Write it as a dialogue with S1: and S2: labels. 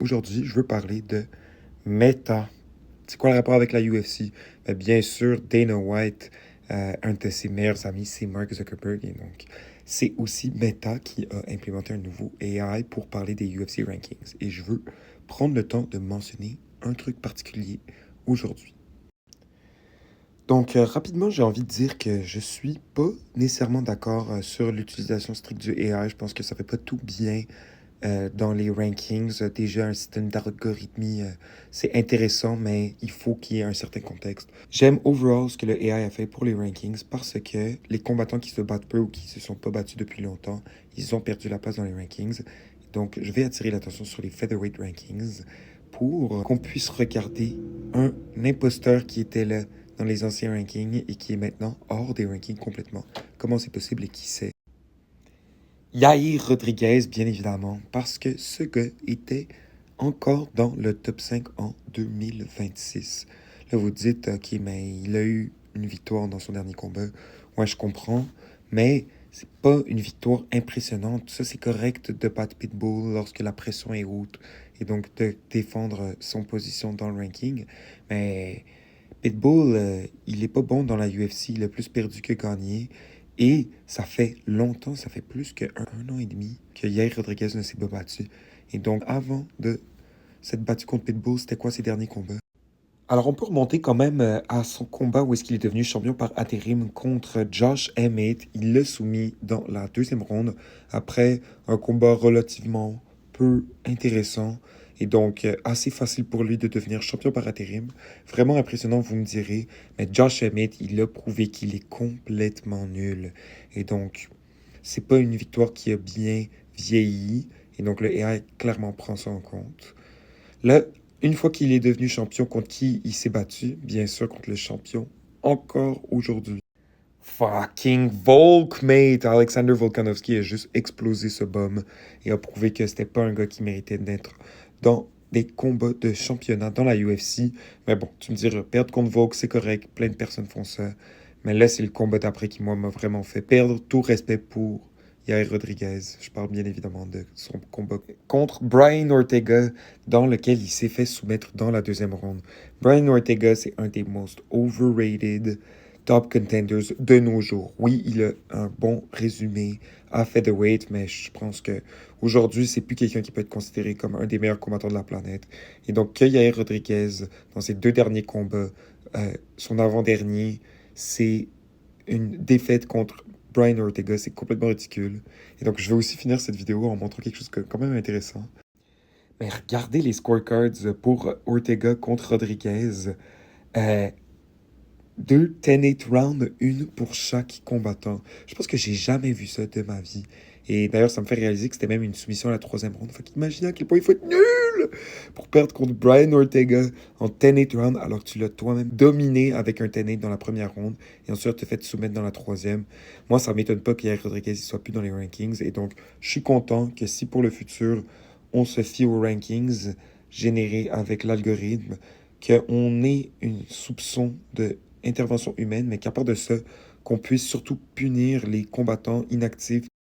S1: Aujourd'hui, je veux parler de Meta. C'est quoi le rapport avec la UFC? Bien sûr, Dana White, un de ses meilleurs amis, c'est Mark Zuckerberg. Et donc, c'est aussi Meta qui a implémenté un nouveau AI pour parler des UFC rankings. Et je veux prendre le temps de mentionner un truc particulier aujourd'hui. Donc, rapidement, j'ai envie de dire que je suis pas nécessairement d'accord sur l'utilisation stricte du AI. Je pense que ça fait pas tout bien dans les rankings. Déjà, un système d'algorithmie, c'est intéressant, mais il faut qu'il y ait un certain contexte. J'aime overall ce que le AI a fait pour les rankings parce que les combattants qui se battent peu ou qui se sont pas battus depuis longtemps, ils ont perdu la place dans les rankings. Donc, je vais attirer l'attention sur les featherweight rankings pour qu'on puisse regarder un imposteur qui était là dans les anciens rankings et qui est maintenant hors des rankings complètement. Comment c'est possible et qui c'est? Yair Rodriguez, bien évidemment, parce que ce gars était encore dans le top 5 en 2026. Là, vous dites, OK, mais il a eu une victoire dans son dernier combat. Ouais, je comprends, mais c'est pas une victoire impressionnante. Ça, c'est correct de battre Pitbull lorsque la pression est haute et donc de défendre son position dans le ranking. Mais Pitbull, il est pas bon dans la UFC. Il a plus perdu que gagné. Et ça fait longtemps, ça fait plus qu'un an et demi que Yair Rodriguez ne s'est pas battu. Et donc, avant de s'être battu contre Pitbull, c'était quoi ses derniers combats? Alors, on peut remonter quand même à son combat où est-ce qu'il est devenu champion par intérim contre Josh Emmett. Il l'a soumis dans la deuxième ronde après un combat relativement peu intéressant et donc assez facile pour lui de devenir champion par intérim. Vraiment impressionnant, vous me direz, mais Josh Emmett, il a prouvé qu'il est complètement nul. Et donc, c'est pas une victoire qui a bien vieilli et donc le AI clairement prend ça en compte. Là, une fois qu'il est devenu champion, contre qui il s'est battu? Bien sûr, contre le champion, encore aujourd'hui. Fucking Volk, mate! Alexander Volkanovski a juste explosé ce bum et a prouvé que c'était pas un gars qui méritait d'être dans des combats de championnat dans la UFC. Mais bon, tu me diras, perdre contre Volk, c'est correct, plein de personnes font ça. Mais là, c'est le combat d'après qui, moi, m'a vraiment fait perdre tout respect pour Yair Rodriguez. Je parle bien évidemment de son combat contre Brian Ortega, dans lequel il s'est fait soumettre dans la deuxième ronde. Brian Ortega, c'est un des most overrated top contenders de nos jours. Oui, il a un bon résumé à featherweight, mais je pense que aujourd'hui, c'est plus quelqu'un qui peut être considéré comme un des meilleurs combattants de la planète. Et donc, que Yair Rodriguez, dans ses deux derniers combats, son avant-dernier, c'est une défaite contre Brian Ortega, c'est complètement ridicule. Et donc, je vais aussi finir cette vidéo en montrant quelque chose de quand même intéressant. Mais regardez les scorecards pour Ortega contre Rodriguez. Euh, 10-8 rounds, une pour chaque combattant. Je pense que j'ai jamais vu ça de ma vie. Et d'ailleurs, ça me fait réaliser que c'était même une soumission à la troisième ronde. Fait qu'imaginez à quel point il faut être nul pour perdre contre Brian Ortega en 10-8 rounds alors que tu l'as toi-même dominé avec un 10-8 dans la première ronde et ensuite te fait soumettre dans la troisième. Moi, ça m'étonne pas qu'Yair Rodriguez ne soit plus dans les rankings. Et donc, je suis content que si pour le futur, on se fie aux rankings générés avec l'algorithme, qu'on ait une soupçon de intervention humaine, mais qu'à part de ça, qu'on puisse surtout punir les combattants inactifs